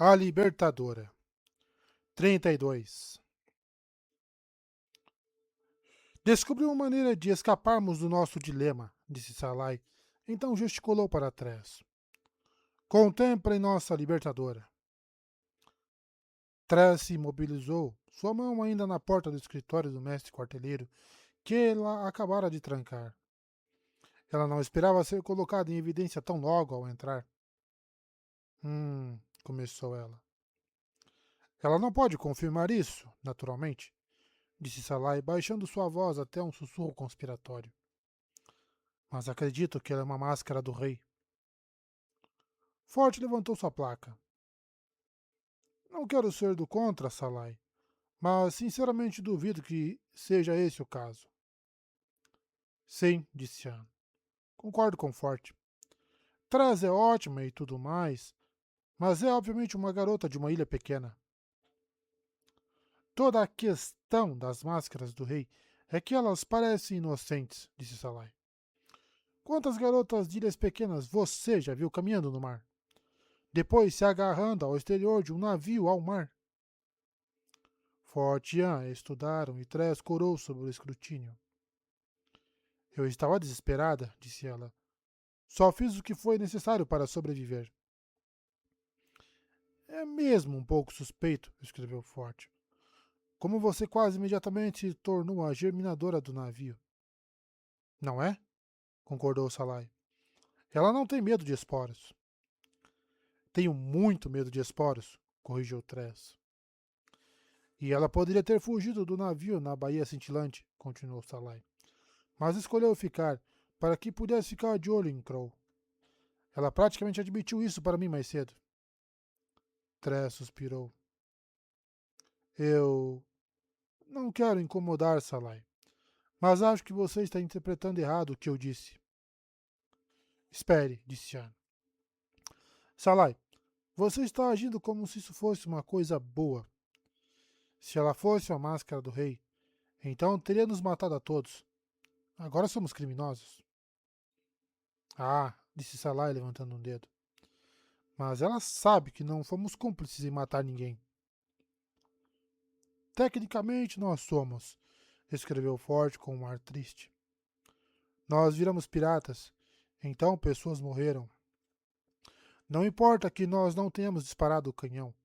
A Libertadora. 32. Descobri uma maneira de escaparmos do nosso dilema, disse Salai. Então gesticulou para trás. Contemplem nossa Libertadora. Trás se imobilizou, sua mão ainda na porta do escritório do mestre quarteleiro, que ela acabara de trancar. Ela não esperava ser colocada em evidência tão logo ao entrar. Começou ela. Ela não pode confirmar isso, naturalmente, disse Salai, baixando sua voz até um sussurro conspiratório. Mas acredito que ela é uma máscara do rei. Forte levantou sua placa. Não quero ser do contra, Salai, mas sinceramente duvido que seja esse o caso. Sim, disse Chan. Concordo com Forte. Traz é ótima e tudo mais, mas é obviamente uma garota de uma ilha pequena. Toda a questão das máscaras do rei é que elas parecem inocentes, disse Salai. Quantas garotas de ilhas pequenas você já viu caminhando no mar? Depois se agarrando ao exterior de um navio ao mar? Fortian estudaram e Tress corou sobre o escrutínio. Eu estava desesperada, disse ela. Só fiz o que foi necessário para sobreviver. É mesmo um pouco suspeito, escreveu Forte. Como você quase imediatamente se tornou a germinadora do navio. Não é? Concordou Salai. Ela não tem medo de esporos. Tenho muito medo de esporos, corrigiu Tress. E ela poderia ter fugido do navio na Baía Cintilante, continuou Salai. Mas escolheu ficar, para que pudesse ficar de olho em Crow. Ela praticamente admitiu isso para mim mais cedo. Tress suspirou. Eu não quero incomodar Salai, mas acho que você está interpretando errado o que eu disse. Espere, disse Chan. Salai, você está agindo como se isso fosse uma coisa boa. Se ela fosse a máscara do rei, então teria nos matado a todos. Agora somos criminosos. Ah, disse Salai levantando um dedo. Mas ela sabe que não fomos cúmplices em matar ninguém. Tecnicamente nós somos, escreveu Forte com um ar triste. Nós viramos piratas, então pessoas morreram. Não importa que nós não tenhamos disparado o canhão.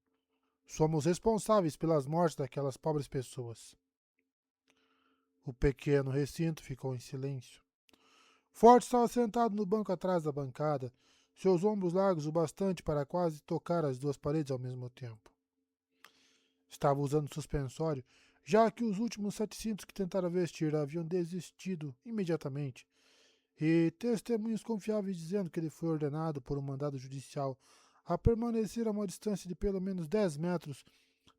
Somos responsáveis pelas mortes daquelas pobres pessoas. O pequeno recinto ficou em silêncio. Forte estava sentado no banco atrás da bancada, seus ombros largos o bastante para quase tocar as duas paredes ao mesmo tempo. Estava usando suspensório, já que os últimos 700 que tentaram vestir haviam desistido imediatamente, e testemunhos confiáveis dizendo que ele foi ordenado por um mandado judicial a permanecer a uma distância de pelo menos 10 metros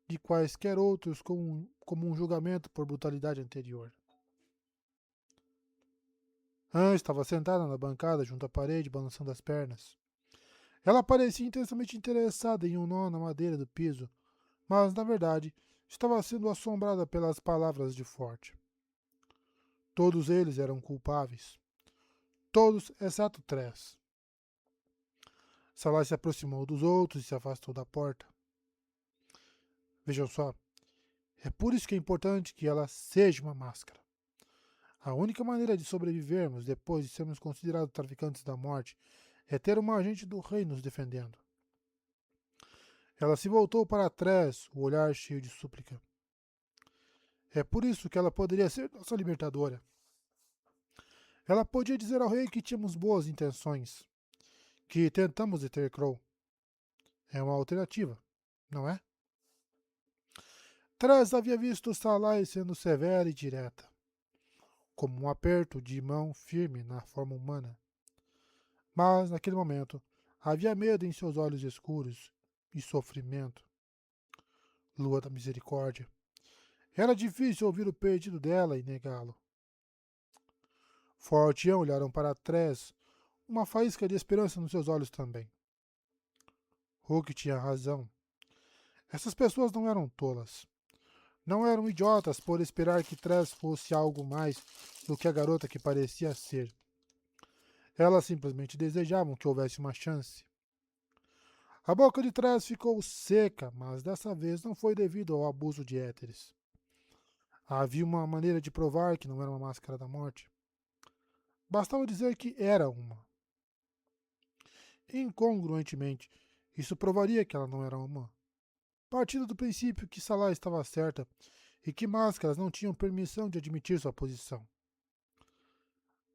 de quaisquer outros como um julgamento por brutalidade anterior. Anne estava sentada na bancada junto à parede, balançando as pernas. Ela parecia intensamente interessada em um nó na madeira do piso, mas, na verdade, estava sendo assombrada pelas palavras de Forte. Todos eles eram culpáveis. Todos, exceto Tress. Salai se aproximou dos outros e se afastou da porta. Vejam só, é por isso que é importante que ela seja uma máscara. A única maneira de sobrevivermos depois de sermos considerados traficantes da morte é ter uma agente do rei nos defendendo. Ela se voltou para trás, o olhar cheio de súplica. É por isso que ela poderia ser nossa libertadora. Ela podia dizer ao rei que tínhamos boas intenções, que tentamos deter Crow. É uma alternativa, não é? Tress havia visto Salai sendo severa e direta, como um aperto de mão firme na forma humana. Mas, naquele momento, havia medo em seus olhos escuros e sofrimento. Lua da misericórdia. Era difícil ouvir o pedido dela e negá-lo. Forte e Ian olharam para Tress, uma faísca de esperança nos seus olhos também. Hulk tinha razão. Essas pessoas não eram tolas. Não eram idiotas por esperar que Tress fosse algo mais do que a garota que parecia ser. Elas simplesmente desejavam que houvesse uma chance. A boca de trás ficou seca, mas dessa vez não foi devido ao abuso de éteres. Havia uma maneira de provar que não era uma máscara da morte. Bastava dizer que era uma. Incongruentemente, isso provaria que ela não era uma. Partindo do princípio que Salah estava certa e que máscaras não tinham permissão de admitir sua posição.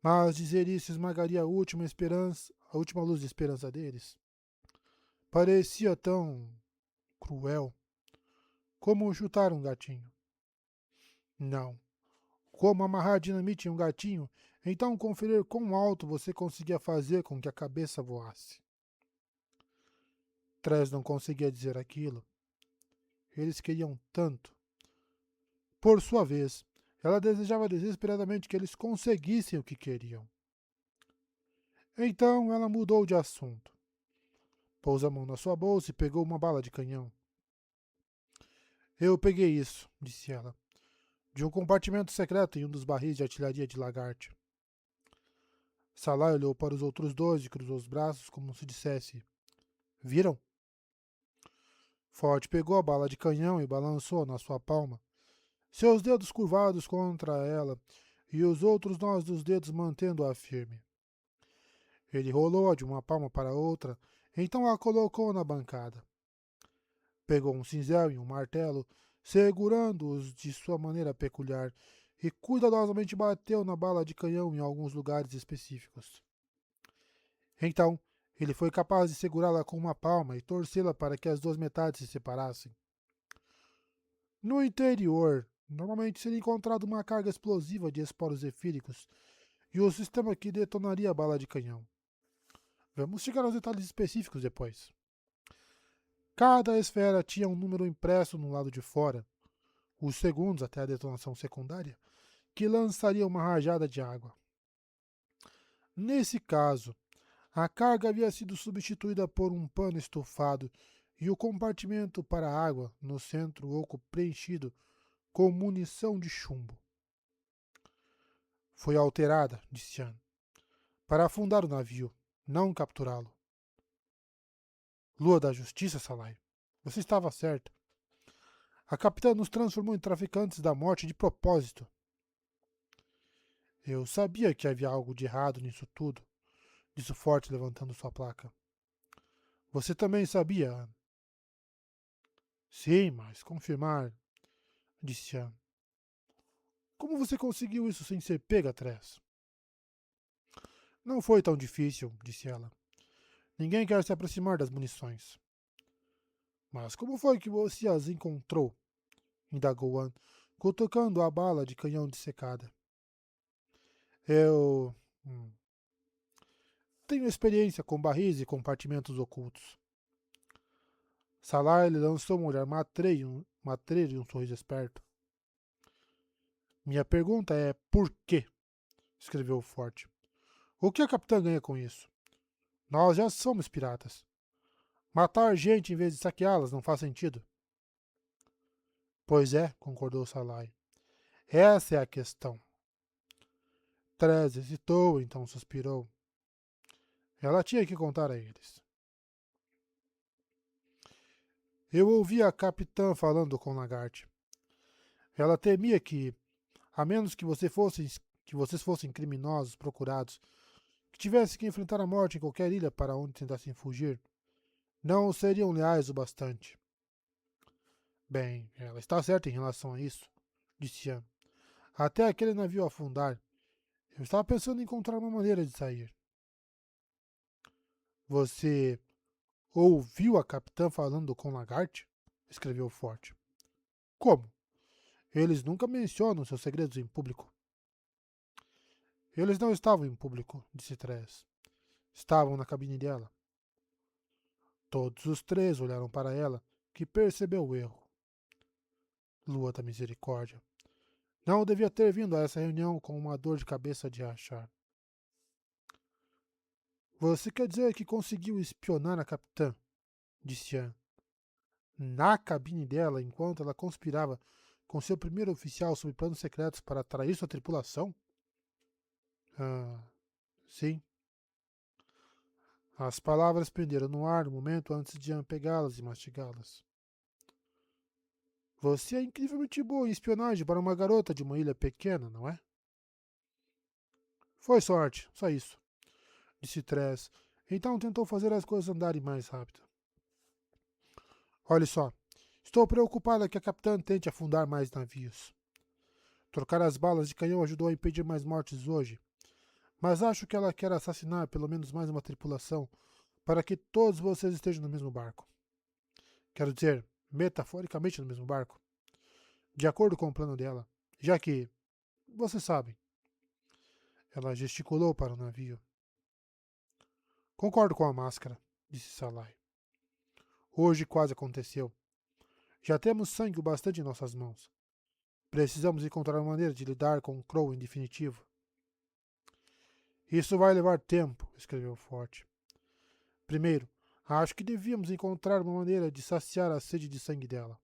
Mas dizer isso esmagaria a última esperança, a última luz de esperança deles. Parecia tão cruel como chutar um gatinho. Não. Como amarrar dinamite em um gatinho, então conferir quão alto você conseguia fazer com que a cabeça voasse. Tress não conseguia dizer aquilo. Eles queriam tanto. Por sua vez, ela desejava desesperadamente que eles conseguissem o que queriam. Então ela mudou de assunto. Pôs a mão na sua bolsa e pegou uma bala de canhão. Eu peguei isso, disse ela, de um compartimento secreto em um dos barris de artilharia de Lagarde. Salah olhou para os outros dois e cruzou os braços como se dissesse: Viram? Ford pegou a bala de canhão e balançou na sua palma, seus dedos curvados contra ela e os outros nós dos dedos mantendo-a firme. Ele rolou-a de uma palma para outra, então a colocou na bancada. Pegou um cinzel e um martelo, segurando-os de sua maneira peculiar, e cuidadosamente bateu na bala de canhão em alguns lugares específicos. Então, ele foi capaz de segurá-la com uma palma e torcê-la para que as duas metades se separassem. No interior, normalmente seria encontrada uma carga explosiva de esporos efíricos e o sistema que detonaria a bala de canhão. Vamos chegar aos detalhes específicos depois. Cada esfera tinha um número impresso no lado de fora, os segundos até a detonação secundária, que lançaria uma rajada de água. Nesse caso, a carga havia sido substituída por um pano estufado e o compartimento para a água no centro oco preenchido com munição de chumbo. Foi alterada, disse Anne, para afundar o navio, não capturá-lo. Lua da Justiça, Salai. Você estava certa. A capitã nos transformou em traficantes da morte de propósito. Eu sabia que havia algo de errado nisso tudo, disse Forte levantando sua placa. Você também sabia, Anne? Sim, mas confirmar, disse Anne. Como você conseguiu isso sem ser pega, Tress? Não foi tão difícil, disse ela. Ninguém quer se aproximar das munições. Mas como foi que você as encontrou? Indagou Anne, cutucando a bala de canhão dissecada. Eu. Tenho experiência com barris e compartimentos ocultos. Salah lhe lançou um olhar matreiro e um sorriso esperto. Minha pergunta é por quê? Escreveu Forte. O que a capitã ganha com isso? Nós já somos piratas. Matar gente em vez de saqueá-las não faz sentido. Pois é, concordou Salai. Essa é a questão. Trez hesitou, então suspirou. Ela tinha que contar a eles. Eu ouvi a capitã falando com Lagarde. Ela temia que, a menos que vocês fossem criminosos procurados, que tivessem que enfrentar a morte em qualquer ilha para onde tentassem fugir, não seriam leais o bastante. Bem, ela está certa em relação a isso, disse Ian. Até aquele navio afundar, eu estava pensando em encontrar uma maneira de sair. Você ouviu a capitã falando com Lagarde? Escreveu Forte. Como? Eles nunca mencionam seus segredos em público. Eles não estavam em público, disse Tress. Estavam na cabine dela. Todos os três olharam para ela, que percebeu o erro. Lua da misericórdia. Não devia ter vindo a essa reunião com uma dor de cabeça de rachar. Você quer dizer que conseguiu espionar a capitã? Disse Anne. Na cabine dela, enquanto ela conspirava com seu primeiro oficial sob planos secretos para atrair sua tripulação? Ah, sim. As palavras penderam no ar no momento antes de Jean pegá-las e mastigá-las. Você é incrivelmente boa em espionagem para uma garota de uma ilha pequena, não é? Foi sorte, só isso, disse Tress. Então tentou fazer as coisas andarem mais rápido. Olhe só, estou preocupada que a capitã tente afundar mais navios. Trocar as balas de canhão ajudou a impedir mais mortes hoje, mas acho que ela quer assassinar pelo menos mais uma tripulação para que todos vocês estejam no mesmo barco. Quero dizer, metaforicamente no mesmo barco. De acordo com o plano dela, já que, você sabe, ela gesticulou para o navio. Concordo com a máscara, disse Salai. Hoje quase aconteceu. Já temos sangue o bastante em nossas mãos. Precisamos encontrar uma maneira de lidar com o Crow em definitivo. Isso vai levar tempo, escreveu Forte. Primeiro, acho que devíamos encontrar uma maneira de saciar a sede de sangue dela.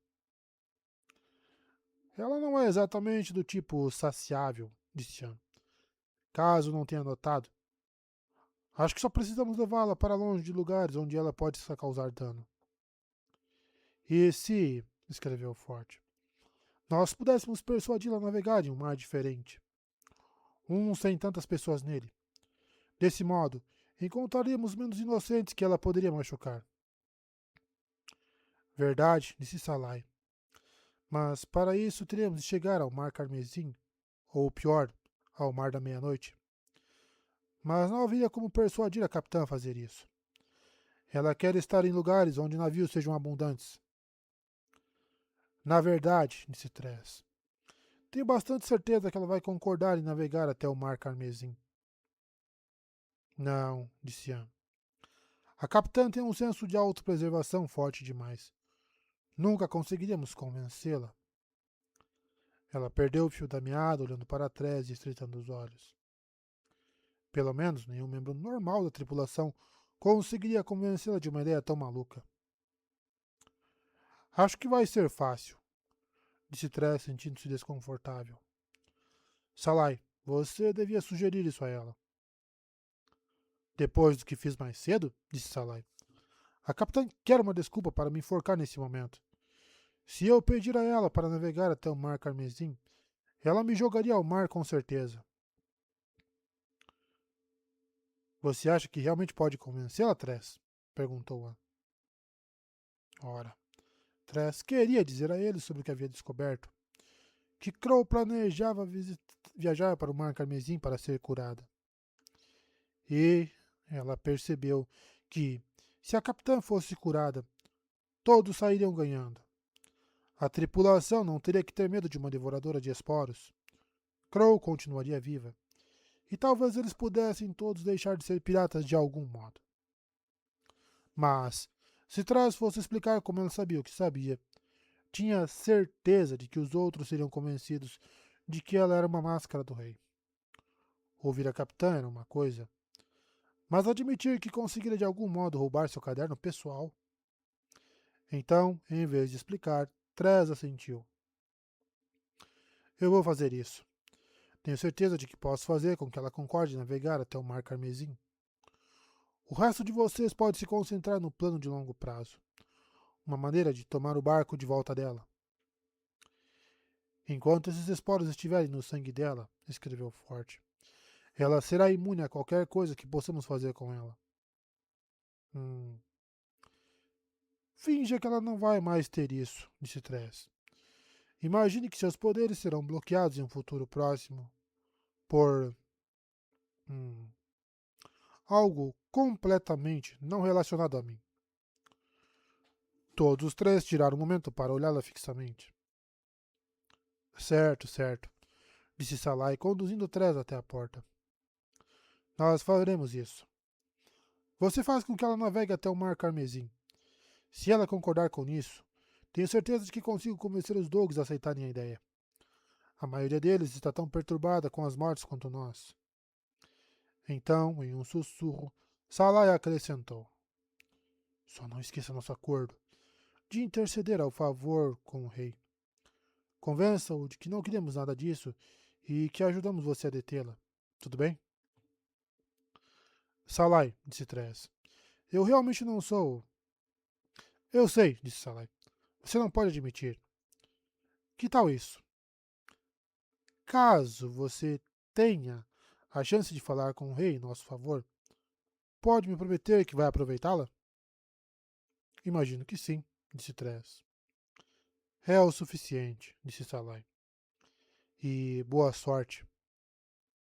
Ela não é exatamente do tipo saciável, disse Chan. Caso não tenha notado. Acho que só precisamos levá-la para longe de lugares onde ela pode causar dano. E se, escreveu Forte, nós pudéssemos persuadi-la a navegar em um mar diferente, sem tantas pessoas nele. Desse modo, encontraríamos menos inocentes que ela poderia machucar. Verdade, disse Salai. Mas para isso teríamos de chegar ao Mar Carmesim, ou pior, ao Mar da Meia-Noite. Mas não haveria como persuadir a capitã a fazer isso. Ela quer estar em lugares onde navios sejam abundantes. Na verdade, disse Tress, tenho bastante certeza que ela vai concordar em navegar até o Mar Carmesim. Não, disse Ian. A capitã tem um senso de autopreservação forte demais. Nunca conseguiríamos convencê-la. Ela perdeu o fio da meada, olhando para trás e estreitando os olhos. Pelo menos nenhum membro normal da tripulação conseguiria convencê-la de uma ideia tão maluca. Acho que vai ser fácil, disse Tress, sentindo-se desconfortável. Salai, você devia sugerir isso a ela. Depois do que fiz mais cedo, disse Salai. A capitã quer uma desculpa para me enforcar nesse momento. Se eu pedir a ela para navegar até o Mar Carmesim, ela me jogaria ao mar com certeza. Você acha que realmente pode convencê-la, Tress? Perguntou-a. Ora, Tress queria dizer a ele sobre o que havia descoberto. Que Crow planejava viajar para o Mar Carmesim para ser curada. E ela percebeu que, se a capitã fosse curada, todos sairiam ganhando. A tripulação não teria que ter medo de uma devoradora de esporos. Crow continuaria viva. E talvez eles pudessem todos deixar de ser piratas de algum modo. Mas, se Trás fosse explicar como ela sabia o que sabia, tinha certeza de que os outros seriam convencidos de que ela era uma máscara do rei. Ouvir a capitã era uma coisa, mas admitir que conseguiria de algum modo roubar seu caderno pessoal. Então, em vez de explicar, Trés assentiu. Eu vou fazer isso. Tenho certeza de que posso fazer com que ela concorde em navegar até o Mar Carmesim. O resto de vocês pode se concentrar no plano de longo prazo. Uma maneira de tomar o barco de volta dela. Enquanto esses esporos estiverem no sangue dela, escreveu Forte, ela será imune a qualquer coisa que possamos fazer com ela. Finja que ela não vai mais ter isso, disse Tress. Imagine que seus poderes serão bloqueados em um futuro próximo por algo completamente não relacionado a mim. Todos os três tiraram um momento para olhá-la fixamente. Certo, certo, disse Salai, conduzindo Tress até a porta. Nós faremos isso. Você faz com que ela navegue até o Mar Carmesim. Se ela concordar com isso, tenho certeza de que consigo convencer os Dogs a aceitarem a ideia. A maioria deles está tão perturbada com as mortes quanto nós. Então, em um sussurro, Salai acrescentou. Só não esqueça nosso acordo de interceder ao favor com o rei. Convença-o de que não queremos nada disso e que ajudamos você a detê-la. Tudo bem? Salai, disse Tress. Eu realmente não sou. Eu sei, disse Salai. Você não pode admitir. Que tal isso? Caso você tenha a chance de falar com o rei em nosso favor, pode me prometer que vai aproveitá-la? Imagino que sim, disse Tress. É o suficiente, disse Salai. E boa sorte.